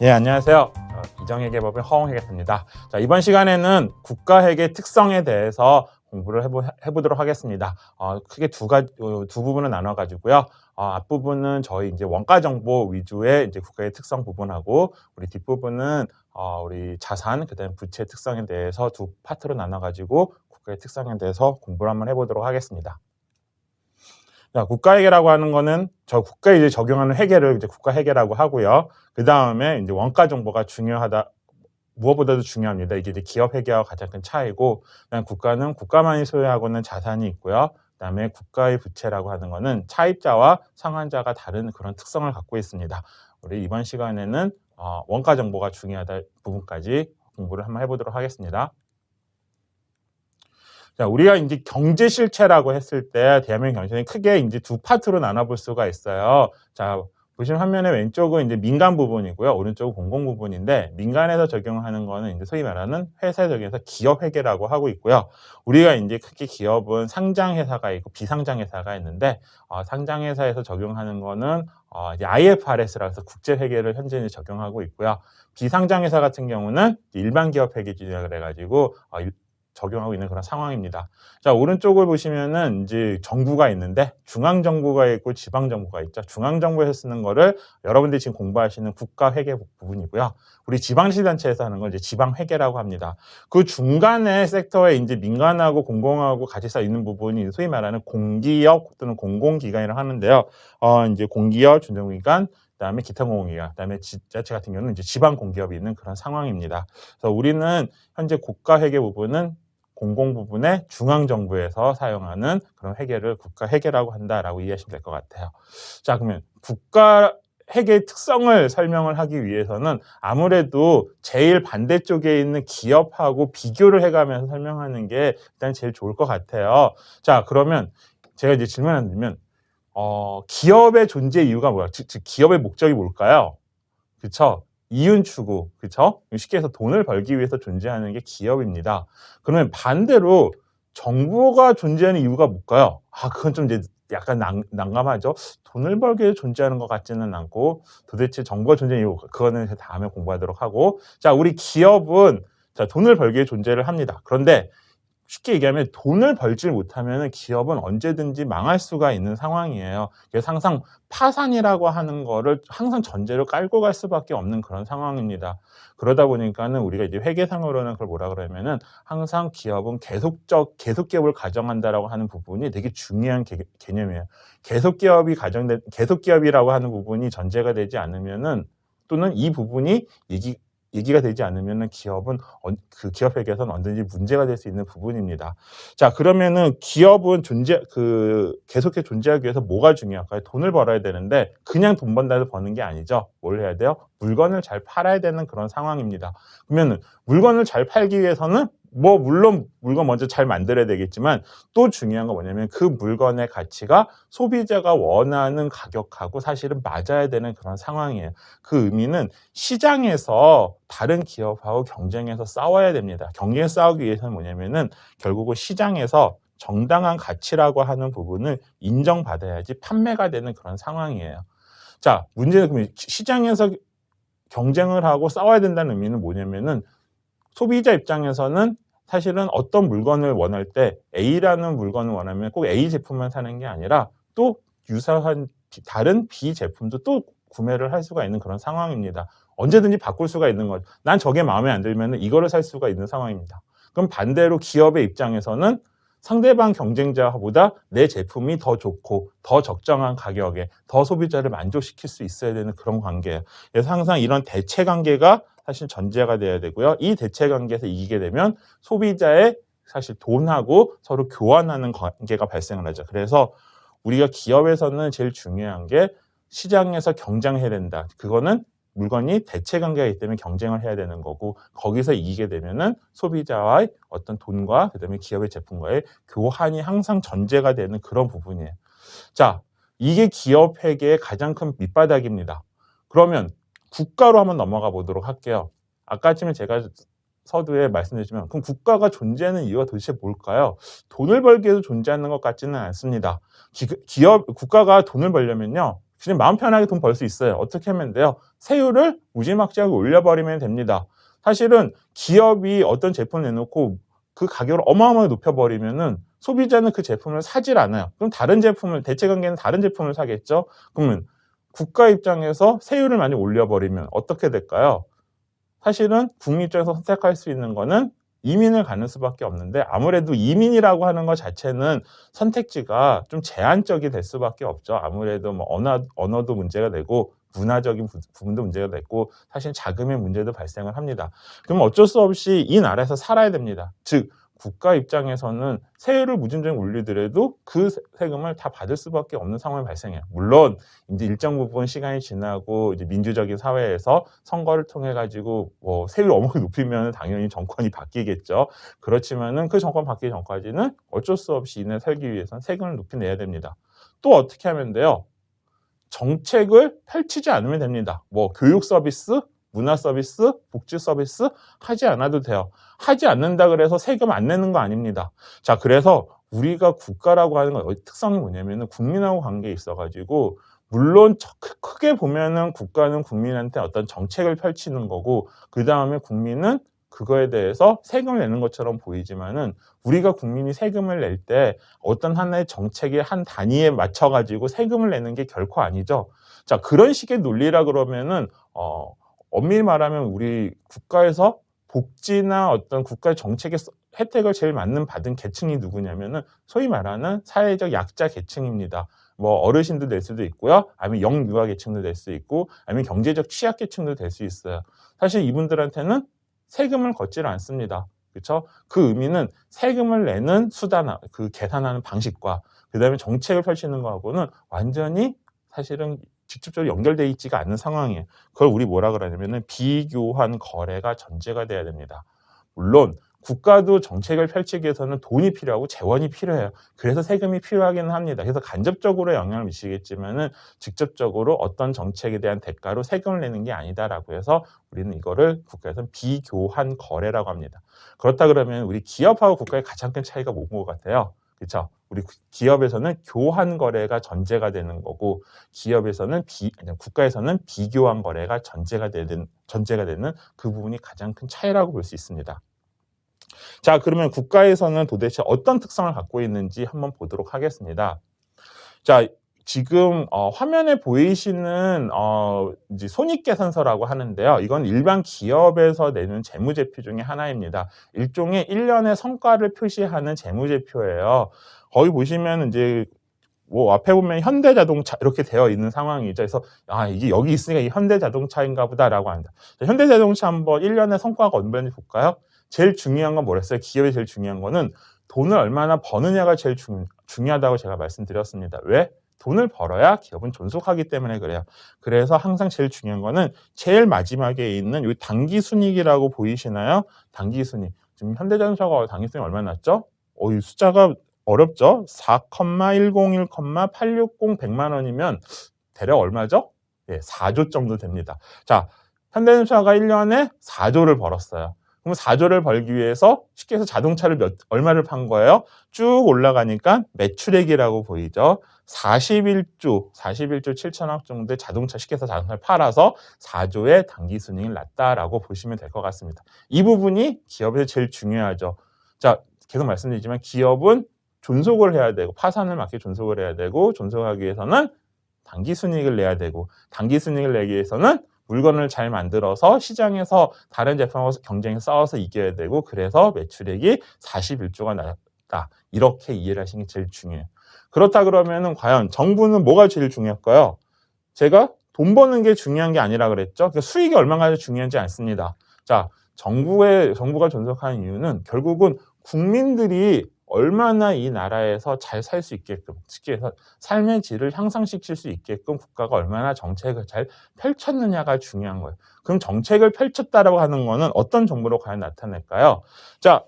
예, 안녕하세요. 이정회계법인 허홍회계사입니다. 자, 이번 시간에는 국가회계 특성에 대해서 공부를 해보도록 하겠습니다. 크게 두 부분을 나눠가지고요. 앞부분은 저희 이제 원가 정보 위주의 이제 국가의 특성 부분하고, 우리 뒷부분은 우리 자산, 그다음에 부채 특성에 대해서 두 파트로 나눠가지고 국가의 특성에 대해서 공부를 한번 해보도록 하겠습니다. 자, 국가회계라고 하는 거는 저 국가에 이제 적용하는 회계를 이제 국가회계라고 하고요. 그 다음에 이제 원가 정보가 중요하다. 무엇보다도 중요합니다. 이게 이제 기업회계와 가장 큰 차이고, 그다음 국가는 국가만이 소유하고 있는 자산이 있고요. 그다음에 국가의 부채라고 하는 거는 차입자와 상환자가 다른 그런 특성을 갖고 있습니다. 우리 이번 시간에는 원가 정보가 중요하다 부분까지 공부를 한번 해보도록 하겠습니다. 자, 우리가 이제 경제 실체라고 했을 때 대한민국 경제는 크게 이제 두 파트로 나눠볼 수가 있어요. 자, 보시면 화면의 왼쪽은 이제 민간 부분이고요. 오른쪽은 공공 부분인데, 민간에서 적용하는 거는 이제 소위 말하는 회사에 적용해서 기업 회계라고 하고 있고요. 우리가 이제 크게 기업은 상장 회사가 있고 비상장 회사가 있는데, 상장 회사에서 적용하는 거는 이제 IFRS라고 해서 국제 회계를 현재 적용하고 있고요. 비상장 회사 같은 경우는 일반 기업 회계 기준이라 그래가지고 적용하고 있는 그런 상황입니다. 자, 오른쪽을 보시면은 이제 정부가 있는데, 중앙 정부가 있고 지방 정부가 있죠. 중앙 정부에서 쓰는 거를 여러분들이 지금 공부하시는 국가 회계 부분이고요. 우리 지방시단체에서 하는 걸 이제 지방 회계라고 합니다. 그 중간에 섹터에 이제 민간하고 공공하고 같이 써 있는 부분이 소위 말하는 공기업 또는 공공기관이라고 하는데요. 이제 공기업, 준정기관, 그다음에 기타 공공기관, 그다음에 지자체 같은 경우는 이제 지방 공기업이 있는 그런 상황입니다. 그래서 우리는 현재 국가 회계 부분은 공공 부분에 중앙정부에서 사용하는 그런 회계를 국가 회계라고 한다라고 이해하시면 될 것 같아요. 자, 그러면 국가 회계의 특성을 설명을 하기 위해서는 아무래도 제일 반대쪽에 있는 기업하고 비교를 해가면서 설명하는 게 일단 제일 좋을 것 같아요. 자, 그러면 제가 이제 질문을 드리면, 기업의 존재 이유가 뭐야? 즉 기업의 목적이 뭘까요? 그쵸? 이윤 추구, 그쵸? 쉽게 해서 돈을 벌기 위해서 존재하는 게 기업입니다. 그러면 반대로 정부가 존재하는 이유가 뭘까요? 그건 좀 이제 약간 난감하죠? 돈을 벌기 위해 존재하는 것 같지는 않고, 도대체 정부가 존재하는 이유, 그거는 다음에 공부하도록 하고, 자, 우리 기업은 자, 돈을 벌기 위해 존재를 합니다. 그런데 쉽게 얘기하면 돈을 벌지 못하면 기업은 언제든지 망할 수가 있는 상황이에요. 그래서 항상 파산이라고 하는 거를 항상 전제로 깔고 갈 수밖에 없는 그런 상황입니다. 그러다 보니까는 우리가 이제 회계상으로는 그걸 뭐라 그러면은 항상 기업은 계속 기업을 가정한다라고 하는 부분이 되게 중요한 개념이에요. 계속 기업이라고 하는 부분이 전제가 되지 않으면은, 또는 이 부분이 얘기가 되지 않으면 기업은 그 기업 회계에서는 언제든지 문제가 될 수 있는 부분입니다. 자, 그러면은 기업은 계속해서 존재하기 위해서 뭐가 중요할까요? 돈을 벌어야 되는데 그냥 돈 번다 해서 버는 게 아니죠. 뭘 해야 돼요? 물건을 잘 팔아야 되는 그런 상황입니다. 그러면은 물건을 잘 팔기 위해서는 물론 물건 먼저 잘 만들어야 되겠지만, 또 중요한 건 뭐냐면 그 물건의 가치가 소비자가 원하는 가격하고 사실은 맞아야 되는 그런 상황이에요. 그 의미는 시장에서 다른 기업하고 경쟁해서 싸워야 됩니다. 경쟁해서 싸우기 위해서는 뭐냐면은 결국은 시장에서 정당한 가치라고 하는 부분을 인정받아야지 판매가 되는 그런 상황이에요. 자, 문제는 그럼 시장에서 경쟁을 하고 싸워야 된다는 의미는 뭐냐면은, 소비자 입장에서는 사실은 어떤 물건을 원할 때 A라는 물건을 원하면 꼭 A 제품만 사는 게 아니라 또 유사한 다른 B 제품도 또 구매를 할 수가 있는 그런 상황입니다. 언제든지 바꿀 수가 있는 거죠. 난 저게 마음에 안 들면 이거를 살 수가 있는 상황입니다. 그럼 반대로 기업의 입장에서는 상대방 경쟁자보다 내 제품이 더 좋고 더 적정한 가격에 더 소비자를 만족시킬 수 있어야 되는 그런 관계예요. 그래서 항상 이런 대체 관계가 사실 전제가 돼야 되고요. 이 대체 관계에서 이기게 되면 소비자의 사실 돈하고 서로 교환하는 관계가 발생을 하죠. 그래서 우리가 기업에서는 제일 중요한 게 시장에서 경쟁해야 된다. 그거는 물건이 대체 관계이기 때문에 경쟁을 해야 되는 거고, 거기서 이기게 되면은 소비자와의 어떤 돈과 그다음에 기업의 제품과의 교환이 항상 전제가 되는 그런 부분이에요. 자, 이게 기업 회계의 가장 큰 밑바닥입니다. 그러면 국가로 한번 넘어가 보도록 할게요. 아까쯤에 제가 서두에 말씀드렸지만, 그럼 국가가 존재하는 이유가 도대체 뭘까요? 돈을 벌기 위해서 존재하는 것 같지는 않습니다. 국가가 돈을 벌려면요, 그냥 마음 편하게 돈 벌 수 있어요. 어떻게 하면 돼요? 세율을 무지막지하게 올려버리면 됩니다. 사실은 기업이 어떤 제품을 내놓고 그 가격을 어마어마하게 높여버리면은 소비자는 그 제품을 사질 않아요. 그럼 다른 제품을, 대체관계는 다른 제품을 사겠죠? 그러면 국가 입장에서 세율을 많이 올려버리면 어떻게 될까요? 사실은 국민 입장에서 선택할 수 있는 거는 이민을 가는 수밖에 없는데, 아무래도 이민이라고 하는 것 자체는 선택지가 좀 제한적이 될 수밖에 없죠. 아무래도 뭐 언어도 문제가 되고 문화적인 부분도 문제가 됐고 사실 자금의 문제도 발생을 합니다. 그럼 어쩔 수 없이 이 나라에서 살아야 됩니다. 즉 국가 입장에서는 세율을 무진장에 올리더라도 그 세금을 다 받을 수밖에 없는 상황이 발생해요. 물론 이제 일정 부분 시간이 지나고 이제 민주적인 사회에서 선거를 통해 가지고 뭐 세율을 어마어마하게 높이면 당연히 정권이 바뀌겠죠. 그렇지만은 그 정권 바뀌기 전까지는 어쩔 수 없이 이내 살기 위해서는 세금을 높이 내야 됩니다. 또 어떻게 하면 돼요? 정책을 펼치지 않으면 됩니다. 뭐 교육 서비스, 문화 서비스, 복지 서비스 하지 않아도 돼요. 하지 않는다 그래서 세금 안 내는 거 아닙니다. 자, 그래서 우리가 국가라고 하는 건 특성이 뭐냐면은 국민하고 관계에 있어가지고 물론 크게 보면은 국가는 국민한테 어떤 정책을 펼치는 거고 그 다음에 국민은 그거에 대해서 세금을 내는 것처럼 보이지만은 우리가 국민이 세금을 낼 때 어떤 하나의 정책의 한 단위에 맞춰가지고 세금을 내는 게 결코 아니죠. 자, 그런 식의 논리라 그러면은 엄밀히 말하면 우리 국가에서 복지나 어떤 국가의 정책의 혜택을 제일 받은 계층이 누구냐면은 소위 말하는 사회적 약자 계층입니다. 뭐 어르신도 될 수도 있고요. 아니면 영유아 계층도 될 수 있고 아니면 경제적 취약 계층도 될 수 있어요. 사실 이분들한테는 세금을 걷지를 않습니다. 그렇죠? 그 의미는 세금을 내는 수단, 그 계산하는 방식과 그다음에 정책을 펼치는 거하고는 완전히 사실은 직접적으로 연결되어 있지가 않는 상황이에요. 그걸 우리 뭐라 그러냐면은 비교환 거래가 전제가 돼야 됩니다. 물론 국가도 정책을 펼치기 위해서는 돈이 필요하고 재원이 필요해요. 그래서 세금이 필요하기는 합니다. 그래서 간접적으로 영향을 미치겠지만은 직접적으로 어떤 정책에 대한 대가로 세금을 내는 게 아니다라고 해서 우리는 이거를 국가에서는 비교환 거래라고 합니다. 그렇다 그러면 우리 기업하고 국가의 가장 큰 차이가 뭔 것 같아요? 그렇죠? 우리 기업에서는 교환 거래가 전제가 되는 거고 기업에서는 국가에서는 비교환 거래가 전제가 되는 그 부분이 가장 큰 차이라고 볼 수 있습니다. 자, 그러면 국가에서는 도대체 어떤 특성을 갖고 있는지 한번 보도록 하겠습니다. 자, 지금 화면에 보이시는 이제 손익계산서라고 하는데요. 이건 일반 기업에서 내는 재무제표 중에 하나입니다. 일종의 1년의 성과를 표시하는 재무제표예요. 거기 보시면 이제 뭐 앞에 보면 현대자동차 이렇게 되어 있는 상황이죠. 그래서 이게 여기 있으니까 이 현대자동차인가 보다라고 합니다. 자, 현대자동차 한번 1년의 성과가 얼마인지 볼까요? 제일 중요한 건 뭐랬어요? 기업이 제일 중요한 거는 돈을 얼마나 버느냐가 제일 중요하다고 제가 말씀드렸습니다. 왜? 돈을 벌어야 기업은 존속하기 때문에 그래요. 그래서 항상 제일 중요한 거는 제일 마지막에 있는 이 당기순이익이라고 보이시나요? 당기순이익. 지금 현대자동차가 당기순이익 얼마나 났죠? 이 숫자가 어렵죠? 4,101, 860 100만 원이면 대략 얼마죠? 예, 4조 정도 됩니다. 자, 현대자동차가 1년에 4조를 벌었어요. 그럼 4조를 벌기 위해서 쉽게 해서 자동차를 얼마를 판 거예요? 쭉 올라가니까 매출액이라고 보이죠. 41조 7천억 정도의 자동차 쉽게 해서 자동차를 팔아서 4조의 당기순이익을 났다라고 보시면 될 것 같습니다. 이 부분이 기업에서 제일 중요하죠. 자, 계속 말씀드리지만 기업은 존속을 해야 되고 파산을 막게 존속을 해야 되고 존속하기 위해서는 당기순이익을 내야 되고 당기순이익을 내기 위해서는 물건을 잘 만들어서 시장에서 다른 제품하고 경쟁에 싸워서 이겨야 되고 그래서 매출액이 41조가 나왔다. 이렇게 이해를 하시는 게 제일 중요해요. 그렇다 그러면은 과연 정부는 뭐가 제일 중요할까요? 제가 돈 버는 게 중요한 게 아니라 그랬죠. 그러니까 수익이 얼마나 중요하지 않습니다. 자, 정부가 존속하는 이유는 결국은 국민들이 얼마나 이 나라에서 잘 살 수 있게끔, 쉽게 해서 삶의 질을 향상시킬 수 있게끔 국가가 얼마나 정책을 잘 펼쳤느냐가 중요한 거예요. 그럼 정책을 펼쳤다라고 하는 거는 어떤 정보로 과연 나타낼까요? 자,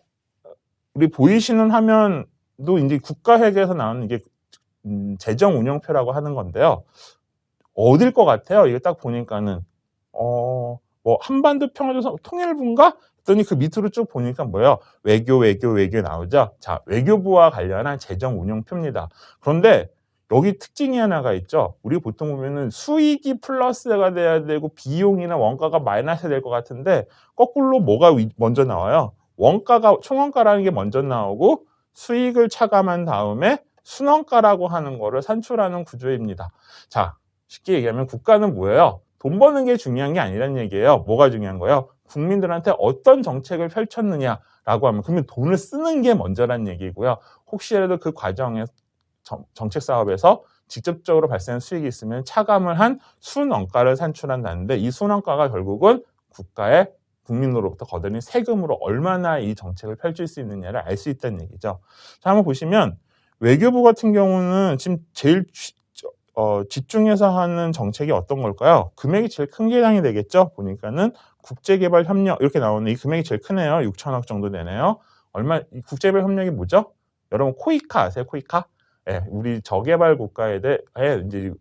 우리 보이시는 화면도 이제 국가회계에서 나오는 이게 재정운영표라고 하는 건데요. 어딜 것 같아요? 이게 딱 보니까는 뭐 한반도 평화조선 통일부인가? 했더니 그 밑으로 쭉 보니까 뭐예요? 외교 나오죠? 자, 외교부와 관련한 재정운영표입니다. 그런데 여기 특징이 하나가 있죠. 우리 보통 보면은 수익이 플러스가 돼야 되고 비용이나 원가가 마이너스 될 것 같은데 거꾸로 뭐가 먼저 나와요? 원가가 총원가라는 게 먼저 나오고 수익을 차감한 다음에 순원가라고 하는 거를 산출하는 구조입니다. 자, 쉽게 얘기하면 국가는 뭐예요? 돈 버는 게 중요한 게 아니란 얘기예요. 뭐가 중요한 거예요? 국민들한테 어떤 정책을 펼쳤느냐라고 하면 그러면 돈을 쓰는 게 먼저란 얘기고요. 혹시라도 그 과정에 정책 사업에서 직접적으로 발생한 수익이 있으면 차감을 한 순원가를 산출한다는데 이 순원가가 결국은 국가의 국민으로부터 거둬들인 세금으로 얼마나 이 정책을 펼칠 수 있느냐를 알 수 있다는 얘기죠. 자, 한번 보시면 외교부 같은 경우는 지금 제일 집중해서 하는 정책이 어떤 걸까요? 금액이 제일 큰 게 해당이 되겠죠. 보니까는 국제개발협력 이렇게 나오는 이 금액이 제일 크네요. 6천억 정도 되네요. 이 국제개발 협력이 뭐죠? 여러분 코이카 아세요? 코이카? 예, 우리 저개발 국가에 대해 이제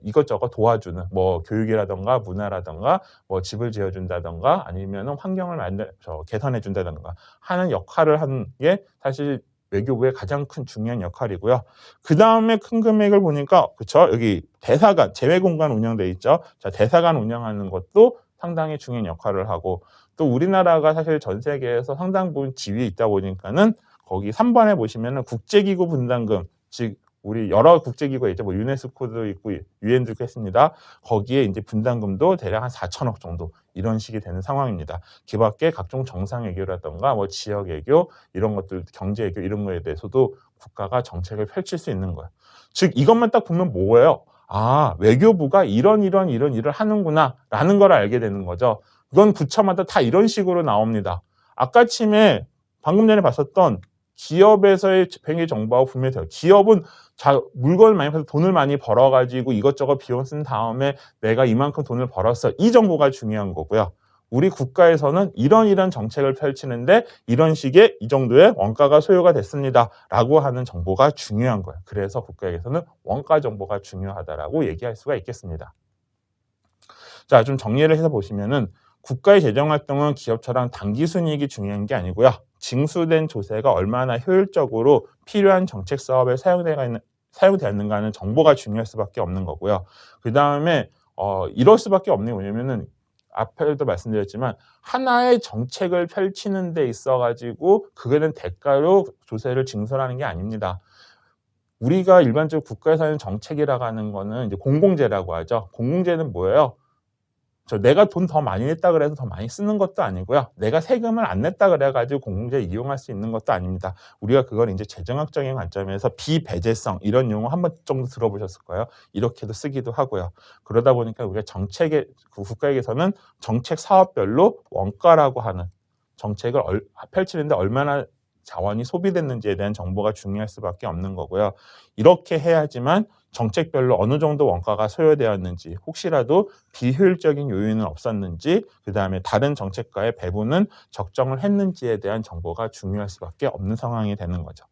이것저것 도와주는 뭐 교육이라던가 문화라던가 뭐 집을 지어준다던가 아니면은 환경을 개선해준다던가 하는 역할을 하는 게 사실 외교부의 가장 큰 중요한 역할이고요. 그 다음에 큰 금액을 보니까 그쵸 여기 대사관 재외공간 운영돼 있죠. 자 대사관 운영하는 것도 상당히 중요한 역할을 하고 또 우리나라가 사실 전 세계에서 상당 부분 지위에 있다 보니까는 거기 3번에 보시면은 국제기구 분담금 즉 우리 여러 국제기구가 있죠. 뭐 유네스코도 있고 유엔도 있고 했습니다. 거기에 이제 분담금도 대략 한 4천억 정도 이런 식이 되는 상황입니다. 그 밖에 각종 정상외교라던가 뭐 지역외교 이런 것들 경제외교 이런 거에 대해서도 국가가 정책을 펼칠 수 있는 거예요. 즉 이것만 딱 보면 뭐예요? 아 외교부가 이런 일을 하는구나 라는 걸 알게 되는 거죠. 이건 부처마다 다 이런 식으로 나옵니다. 아까침에 방금 전에 봤었던 기업에서의 집행의 정보하고 분명히 돼요. 기업은 물건을 많이 팔아서 돈을 많이 벌어가지고 이것저것 비용 쓴 다음에 내가 이만큼 돈을 벌었어. 이 정보가 중요한 거고요. 우리 국가에서는 이런 정책을 펼치는데 이런 식의 이 정도의 원가가 소요가 됐습니다. 라고 하는 정보가 중요한 거예요. 그래서 국가에서는 원가 정보가 중요하다라고 얘기할 수가 있겠습니다. 자, 좀 정리를 해서 보시면은 국가의 재정활동은 기업처럼 단기순이익이 중요한 게 아니고요. 징수된 조세가 얼마나 효율적으로 필요한 정책 사업에 사용되었는가 하는 정보가 중요할 수밖에 없는 거고요. 그 다음에 이럴 수밖에 없는 게 뭐냐면은 앞에도 말씀드렸지만 하나의 정책을 펼치는 데 있어가지고 그거는 대가로 조세를 징수하는 게 아닙니다. 우리가 일반적으로 국가에서 하는 정책이라고 하는 거는 이제 공공재라고 하죠. 공공재는 뭐예요? 내가 돈 더 많이 냈다 그래서 더 많이 쓰는 것도 아니고요. 내가 세금을 안 냈다 그래가지고 공공재 이용할 수 있는 것도 아닙니다. 우리가 그걸 이제 재정학적인 관점에서 비배제성 이런 용어 한 번 정도 들어보셨을 거예요. 이렇게도 쓰기도 하고요. 그러다 보니까 우리가 국가에게서는 정책 사업별로 원가라고 하는 정책을 펼치는데 얼마나 자원이 소비됐는지에 대한 정보가 중요할 수밖에 없는 거고요. 이렇게 해야지만 정책별로 어느 정도 원가가 소요되었는지 혹시라도 비효율적인 요인은 없었는지 그 다음에 다른 정책과의 배분은 적정을 했는지에 대한 정보가 중요할 수밖에 없는 상황이 되는 거죠.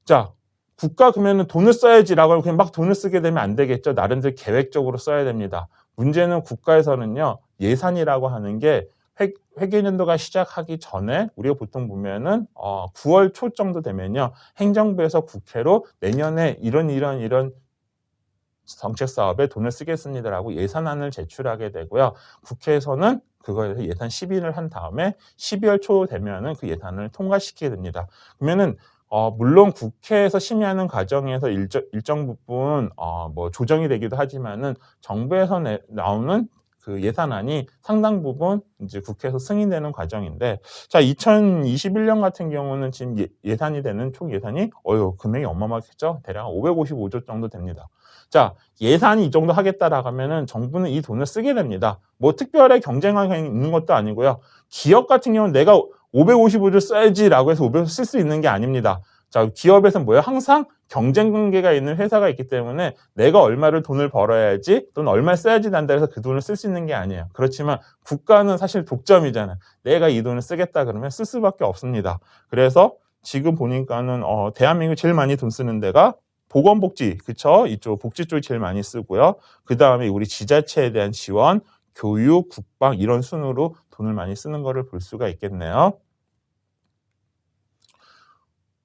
자, 국가 그러면 돈을 써야지라고 하면 그냥 막 돈을 쓰게 되면 안 되겠죠. 나름대로 계획적으로 써야 됩니다. 문제는 국가에서는요. 예산이라고 하는 게 회계년도가 시작하기 전에 우리가 보통 보면은 9월 초 정도 되면요 행정부에서 국회로 내년에 이런 정책 사업에 돈을 쓰겠습니다라고 예산안을 제출하게 되고요. 국회에서는 그거에 대해서 예산 심의를 한 다음에 12월 초 되면은 그 예산을 통과시키게 됩니다. 그러면은 물론 국회에서 심의하는 과정에서 일정 부분 뭐 조정이 되기도 하지만은 정부에서 나오는 그 예산안이 상당 부분 이제 국회에서 승인되는 과정인데, 자, 2021년 같은 경우는 지금 예산이 되는 총 예산이 금액이 어마어마하겠죠? 대략 555조 정도 됩니다. 자, 예산이 이 정도 하겠다라고 하면은 정부는 이 돈을 쓰게 됩니다. 뭐 특별히 경쟁하게 있는 것도 아니고요. 기업 같은 경우는 내가 555조 써야지라고 해서 500조 쓸 수 있는 게 아닙니다. 자, 기업에서는 뭐예요? 항상 경쟁 관계가 있는 회사가 있기 때문에 내가 얼마를 돈을 벌어야지 또는 얼마를 써야지 난다 해서 그 돈을 쓸 수 있는 게 아니에요. 그렇지만 국가는 사실 독점이잖아요. 내가 이 돈을 쓰겠다 그러면 쓸 수밖에 없습니다. 그래서 지금 보니까는 대한민국 제일 많이 돈 쓰는 데가 보건복지, 그쵸? 이쪽 복지 쪽이 제일 많이 쓰고요. 그 다음에 우리 지자체에 대한 지원, 교육, 국방 이런 순으로 돈을 많이 쓰는 거를 볼 수가 있겠네요.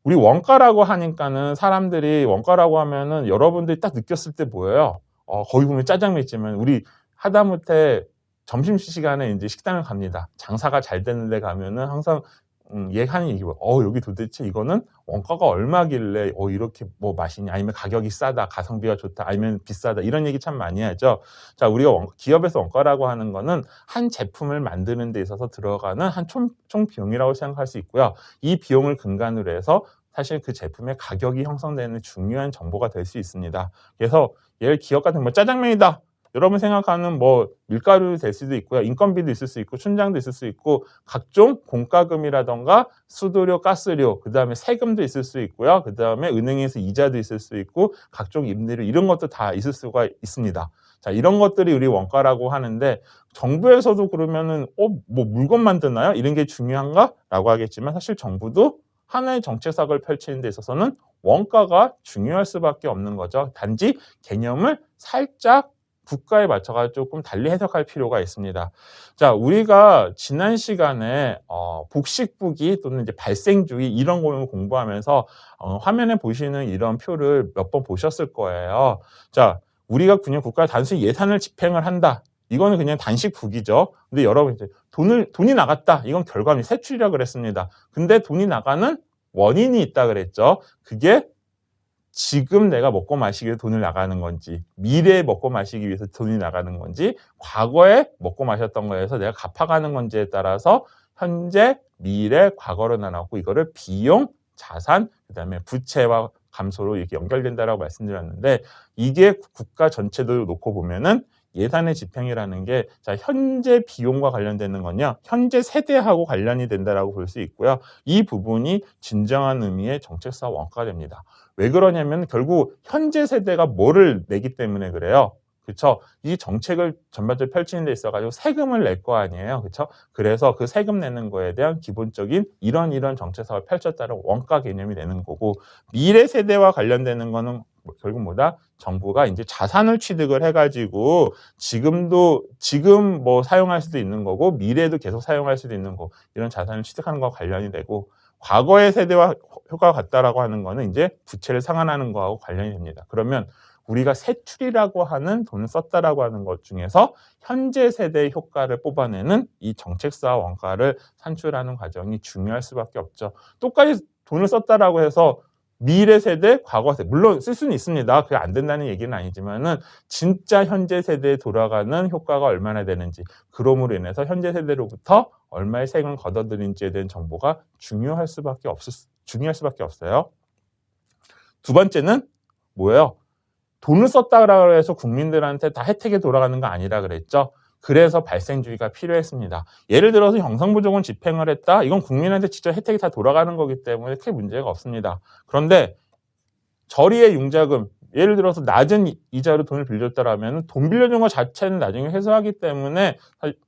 우리 원가라고 하니까는 사람들이 원가라고 하면은 여러분들이 딱 느꼈을 때 뭐예요? 거기 보면 짜장면 있지만 우리 하다못해 점심시간에 이제 식당을 갑니다. 장사가 잘 되는 데 가면은 항상 하는 얘기가 여기 도대체 이거는 원가가 얼마길래 이렇게 뭐 맛있냐, 아니면 가격이 싸다, 가성비가 좋다, 아니면 비싸다, 이런 얘기 참 많이 하죠. 자, 우리가 기업에서 원가라고 하는 거는 한 제품을 만드는 데 있어서 들어가는 한 총 비용이라고 생각할 수 있고요. 이 비용을 근간으로 해서 사실 그 제품의 가격이 형성되는 중요한 정보가 될 수 있습니다. 그래서 예를 기업 같은 뭐 짜장면이다, 여러분 생각하는 뭐 밀가루 될 수도 있고요. 인건비도 있을 수 있고 춘장도 있을 수 있고 각종 공과금이라던가 수도료, 가스료, 그다음에 세금도 있을 수 있고요. 그다음에 은행에서 이자도 있을 수 있고 각종 임대료, 이런 것도 다 있을 수가 있습니다. 자, 이런 것들이 우리 원가라고 하는데 정부에서도 그러면은 뭐 물건 만드나요? 이런 게 중요한가? 라고 하겠지만 사실 정부도 하나의 정책사업을 펼치는 데 있어서는 원가가 중요할 수밖에 없는 거죠. 단지 개념을 살짝 국가에 맞춰가 조금 달리 해석할 필요가 있습니다. 자, 우리가 지난 시간에 복식부기 또는 이제 발생주의 이런 걸 공부하면서 화면에 보시는 이런 표를 몇 번 보셨을 거예요. 자, 우리가 그냥 국가가 단순히 예산을 집행을 한다, 이거는 그냥 단식북이죠. 근데 여러분 이제 돈이 나갔다, 이건 결과물 세출이라고 그랬습니다. 근데 돈이 나가는 원인이 있다 그랬죠. 그게 지금 내가 먹고 마시기 위해서 돈을 나가는 건지, 미래에 먹고 마시기 위해서 돈이 나가는 건지, 과거에 먹고 마셨던 거에서 내가 갚아가는 건지에 따라서 현재, 미래, 과거로 나눴고, 이거를 비용, 자산, 그다음에 부채와 감소로 이렇게 연결된다라고 말씀드렸는데, 이게 국가 전체도 놓고 보면은 예산의 집행이라는 게, 자, 현재 비용과 관련되는 건요, 현재 세대하고 관련이 된다라고 볼 수 있고요. 이 부분이 진정한 의미의 정책사 원가가 됩니다. 왜 그러냐면 결국 현재 세대가 뭐를 내기 때문에 그래요. 그렇죠? 이 정책을 전반적으로 펼치는 데 있어가지고 세금을 낼 거 아니에요. 그렇죠? 그래서 그 세금 내는 거에 대한 기본적인 이런 정책 사업을 펼쳤다는 원가 개념이 되는 거고, 미래 세대와 관련되는 거는 결국 뭐다? 정부가 이제 자산을 취득을 해가지고 지금 뭐 사용할 수도 있는 거고 미래에도 계속 사용할 수도 있는 거, 이런 자산을 취득하는 거와 관련이 되고, 과거의 세대와 효과가 같다라고 하는 거는 이제 부채를 상환하는 거하고 관련이 됩니다. 그러면 우리가 세출이라고 하는 돈을 썼다라고 하는 것 중에서 현재 세대의 효과를 뽑아내는 이 정책사 원가를 산출하는 과정이 중요할 수밖에 없죠. 똑같이 돈을 썼다라고 해서 미래 세대, 과거 세대, 물론 쓸 수는 있습니다. 그게 안 된다는 얘기는 아니지만은 진짜 현재 세대에 돌아가는 효과가 얼마나 되는지, 그럼으로 인해서 현재 세대로부터 얼마의 세금을 걷어들인지에 대한 정보가 중요할 수밖에 없어요. 두 번째는 뭐예요? 돈을 썼다고 해서 국민들한테 다 혜택이 돌아가는 거 아니라 그랬죠. 그래서 발생주의가 필요했습니다. 예를 들어서 형성부족은 집행을 했다. 이건 국민한테 직접 혜택이 다 돌아가는 거기 때문에 크게 문제가 없습니다. 그런데 저리의 융자금, 예를 들어서 낮은 이자로 돈을 빌렸다라면 돈 빌려준 것 자체는 나중에 회수하기 때문에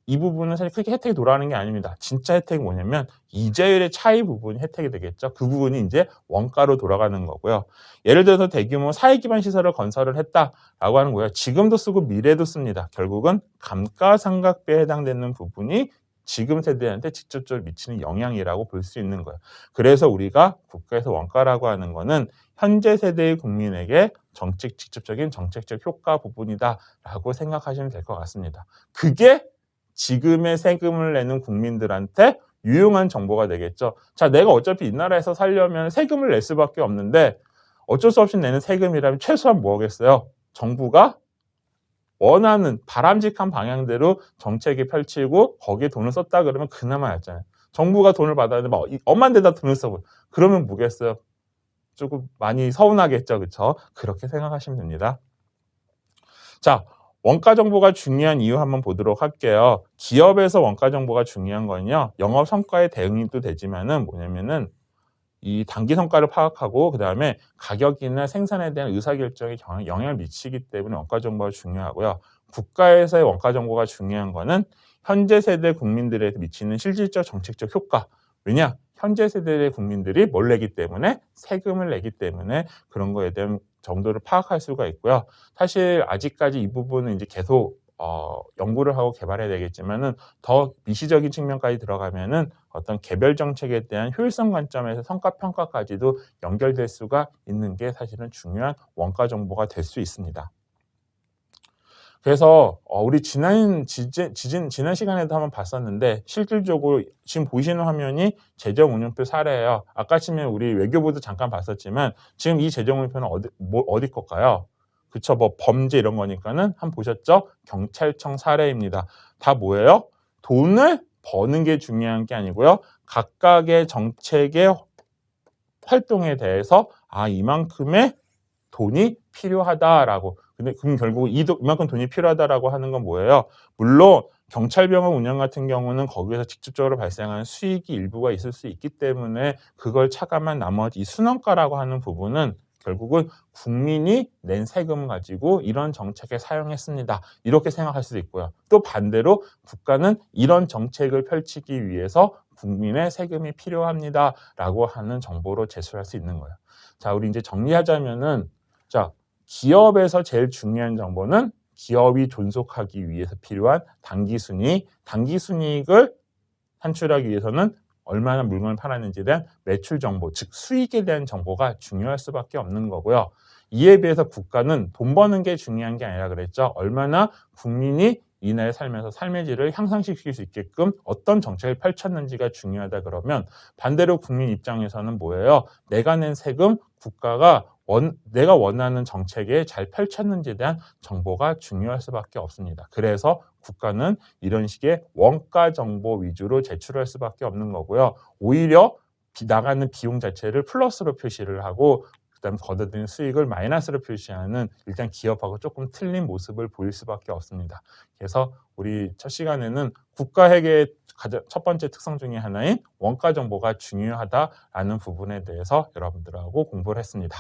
이 부분은 사실 크게 혜택이 돌아가는 게 아닙니다. 진짜 혜택이 뭐냐면 이자율의 차이 부분이 혜택이 되겠죠. 그 부분이 이제 원가로 돌아가는 거고요. 예를 들어서 대규모 사회기반 시설을 건설을 했다라고 하는 거예요. 지금도 쓰고 미래도 씁니다. 결국은 감가상각비에 해당되는 부분이 지금 세대한테 직접적으로 미치는 영향이라고 볼 수 있는 거예요. 그래서 우리가 국가에서 원가라고 하는 거는 현재 세대의 국민에게 직접적인 정책적 효과 부분이다라고 생각하시면 될 것 같습니다. 그게 지금의 세금을 내는 국민들한테 유용한 정보가 되겠죠. 자, 내가 어차피 이 나라에서 살려면 세금을 낼 수밖에 없는데 어쩔 수 없이 내는 세금이라면 최소한 뭐겠어요? 정부가 원하는 바람직한 방향대로 정책이 펼치고 거기에 돈을 썼다 그러면 그나마 낫잖아요. 정부가 돈을 받았는데 막 엄한 데다 돈을 써버려. 그러면 뭐겠어요? 조금 많이 서운하겠죠. 그렇죠? 그렇게 생각하시면 됩니다. 자, 원가 정보가 중요한 이유 한번 보도록 할게요. 기업에서 원가 정보가 중요한 거는요, 영업 성과에 대응도 되지만은 뭐냐면은 이 단기 성과를 파악하고 그다음에 가격이나 생산에 대한 의사결정에 영향을 미치기 때문에 원가 정보가 중요하고요. 국가에서의 원가 정보가 중요한 거는 현재 세대 국민들에 미치는 실질적 정책적 효과. 왜냐? 현재 세대의 국민들이 뭘 내기 때문에, 세금을 내기 때문에 그런 거에 대한 정도를 파악할 수가 있고요. 사실 아직까지 이 부분은 이제 계속 연구를 하고 개발해야 되겠지만은 더 미시적인 측면까지 들어가면은 어떤 개별 정책에 대한 효율성 관점에서 성과 평가까지도 연결될 수가 있는 게 사실은 중요한 원가 정보가 될 수 있습니다. 그래서 우리 지난 시간에도 한번 봤었는데 실질적으로 지금 보이시는 화면이 재정운용표 사례예요. 아까 전에 우리 외교부도 잠깐 봤었지만 지금 이 재정운용표는 어디 걸까요? 그쵸, 뭐 범죄 이런 거니까는 한번 보셨죠? 경찰청 사례입니다. 다 뭐예요? 돈을 버는 게 중요한 게 아니고요. 각각의 정책의 활동에 대해서 이만큼의 돈이 필요하다라고. 근데 그럼 결국 이만큼 돈이 필요하다라고 하는 건 뭐예요? 물론 경찰병원 운영 같은 경우는 거기에서 직접적으로 발생하는 수익이 일부가 있을 수 있기 때문에 그걸 차감한 나머지 이 순원가라고 하는 부분은 결국은 국민이 낸 세금을 가지고 이런 정책에 사용했습니다. 이렇게 생각할 수도 있고요. 또 반대로 국가는 이런 정책을 펼치기 위해서 국민의 세금이 필요합니다라고 하는 정보로 제출할 수 있는 거예요. 자, 우리 이제 정리하자면은, 자, 기업에서 제일 중요한 정보는 기업이 존속하기 위해서 필요한 단기순이익을 산출하기 위해서는 얼마나 물건을 팔았는지에 대한 매출 정보, 즉 수익에 대한 정보가 중요할 수밖에 없는 거고요. 이에 비해서 국가는 돈 버는 게 중요한 게 아니라 그랬죠. 얼마나 국민이 이 나라에 살면서 삶의 질을 향상시킬 수 있게끔 어떤 정책을 펼쳤는지가 중요하다 그러면 반대로 국민 입장에서는 뭐예요? 내가 낸 세금, 국가가 내가 원하는 정책에 잘 펼쳤는지에 대한 정보가 중요할 수밖에 없습니다. 그래서 국가는 이런 식의 원가 정보 위주로 제출할 수밖에 없는 거고요. 오히려 나가는 비용 자체를 플러스로 표시를 하고 그다음 거둬들인 수익을 마이너스로 표시하는 일단 기업하고 조금 틀린 모습을 보일 수밖에 없습니다. 그래서 우리 첫 시간에는 국가 회계의 첫 번째 특성 중에 하나인 원가 정보가 중요하다라는 부분에 대해서 여러분들하고 공부를 했습니다.